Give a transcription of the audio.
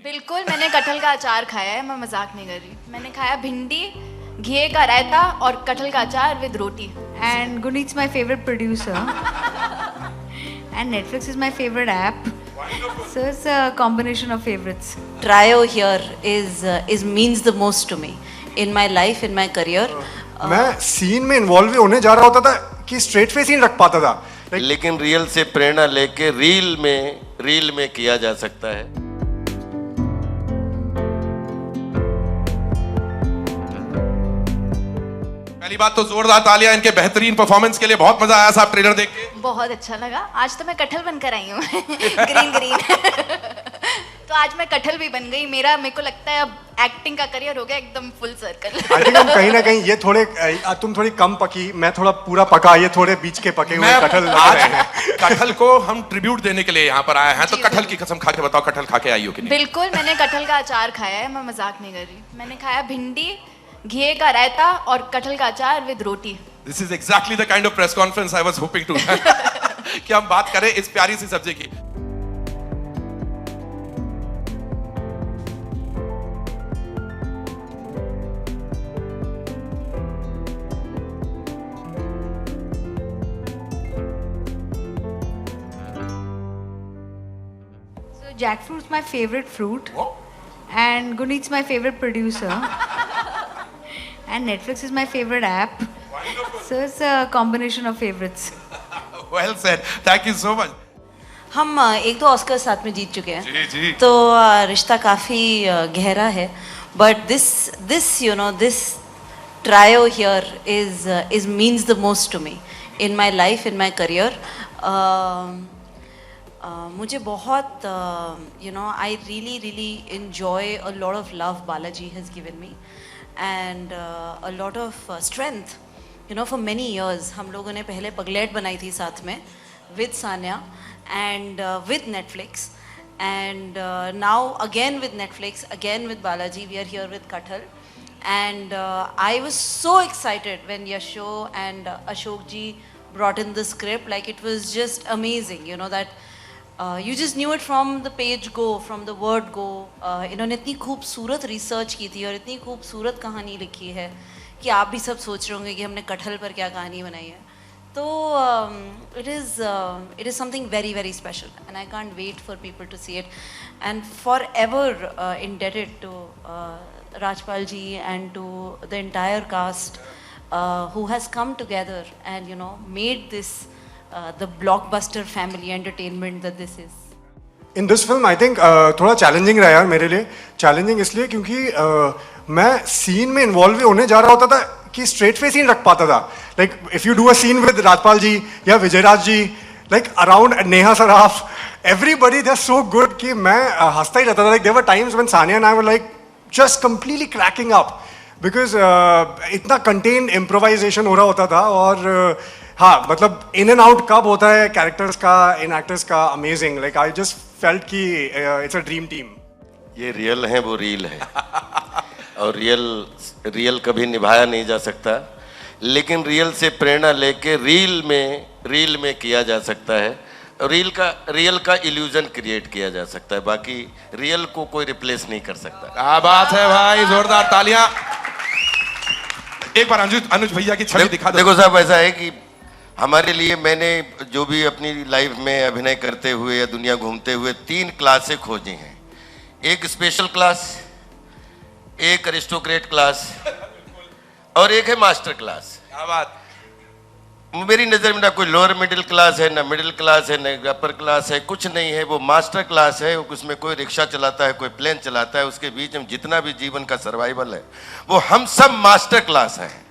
बिल्कुल, मैंने कटहल का अचार खाया है, मैं मजाक नहीं कर रही। मैंने खाया भिंडी, घी का रायता और कटहल का अचार with roti. And Guneet's my favorite producer. And Netflix is my favorite app. So it's a combination of favorites. Trio here is means the most to me in my life, in my career. मैं scene में involve ही होने जा रहा होता था कि straight face ही नहीं रख पाता था। लेकिन रियल से प्रेरणा लेके रील में किया जा सकता है। पहली बात तो जोरदार तालियां इनके बेहतरीन परफॉर्मेंस के लिए। बहुत मजा आया साहब ट्रेलर देख के। बहुत अच्छा लगा। आज तो मैं कटहल बनकर आई हूँ ग्रीन तो आज मैं कटहल भी बन गई। मेरे को लगता है अब एक्टिंग का करियर हो गया एकदम फुल सर्कल। आई थिंक हम कहीं ना कहीं ये थोड़े तुम थोड़ी कम पकी, मैं थोड़ा पूरा पका, ये थोड़े बीच के पके हुए कटहल लग रहे हैं। कटहल को हम ट्रिब्यूट देने के लिए यहाँ पर आए हैं, तो कटहल की कसम खा के बताओ, कटहल खा के आई हो कि नहीं? बिल्कुल, मैंने कटहल का अचार खाया है, मैं मजाक नहीं कर रही। मैंने खाया भिंडी, घी का रायता और कटहल का अचार with roti. This is exactly the kind of press conference I was hoping to कि हम बात करें इस प्यारी सी सब्जी की। So jackfruit's my favorite fruit. And Guneet's my favorite producer. And Netflix is my favorite app. So it's a combination of favorites. Well said. Thank you so much. हम एक तो ऑस्कर साथ में जीत चुके हैं, जी। तो रिश्ता काफी गहरा है। But this trio here is means the most to me in my life, in my career. मुझे बहुत I really enjoy a lot of love Balaji has given me and a lot of strength, for many years। हम लोगों ने पहले पगलेट बनाई थी साथ में with Sanya and with Netflix, and now again with Netflix, again with Balaji, we are here with Kathal, and I was so excited when Yasho and Ashok ji brought in the script. Like, it was just amazing, that you just knew it from the page go, from the word go। इन्होंने इतनी खूबसूरत research की थी और इतनी खूबसूरत कहानी लिखी है कि आप भी सब सोच रहे होंगे कि हमने कटहल पर क्या कहानी बनाई है। तो it is something very, very special, and I can't wait for people to see it, and forever indebted to Rajpal ji and to the entire cast who has come together and made this the blockbuster family entertainment that this is। In this film I think थोड़ा challenging रहा यार मेरे लिए। Challenging इसलिए क्योंकि मैं scene में involve ही होने जा रहा होता था कि स्ट्रेट फेस ही नहीं रख पाता था। Like if you do a scene with Rajpal ji या Vijay Raaz ji, like around Neha Saraf, everybody they are so good कि मैं हंसता ही रहता था। Like there were times when Sania and I were like just completely cracking up because इतना कंटेन्ड इम्प्रोवाइजेशन हो रहा होता था। और हाँ, मतलब इन एंड आउट कब होता है कैरेक्टर्स का, इन एक्टर्स का, amazing. Like I just felt कि इट्स अ ड्रीम टीम। ये रियल है, वो रील है और रियल कभी निभाया नहीं जा सकता, लेकिन रियल से प्रेरणा लेके रील में किया जा सकता है। रियल का इल्यूजन क्रिएट किया जा सकता है, बाकी रियल को कोई रिप्लेस नहीं कर सकता। क्या बात है भाई, जोरदार तालियां। एक बार अनुज भैया की छवि दिखा दो। देखो साहब, ऐसा है कि हमारे लिए, मैंने जो भी अपनी लाइफ में अभिनय करते हुए या दुनिया घूमते हुए 3 क्लासें खोजी हैं। एक स्पेशल क्लास, एक अरिस्टोक्रेट क्लास और एक है मास्टर क्लास। क्या बात। मेरी नज़र में ना कोई लोअर मिडिल क्लास है, ना मिडिल क्लास है, ना अपर क्लास है, कुछ नहीं है। वो मास्टर क्लास है। उसमें कोई रिक्शा चलाता है, कोई प्लेन चलाता है, उसके बीच में जितना भी जीवन का सर्वाइवल है वो हम सब मास्टर क्लास हैं।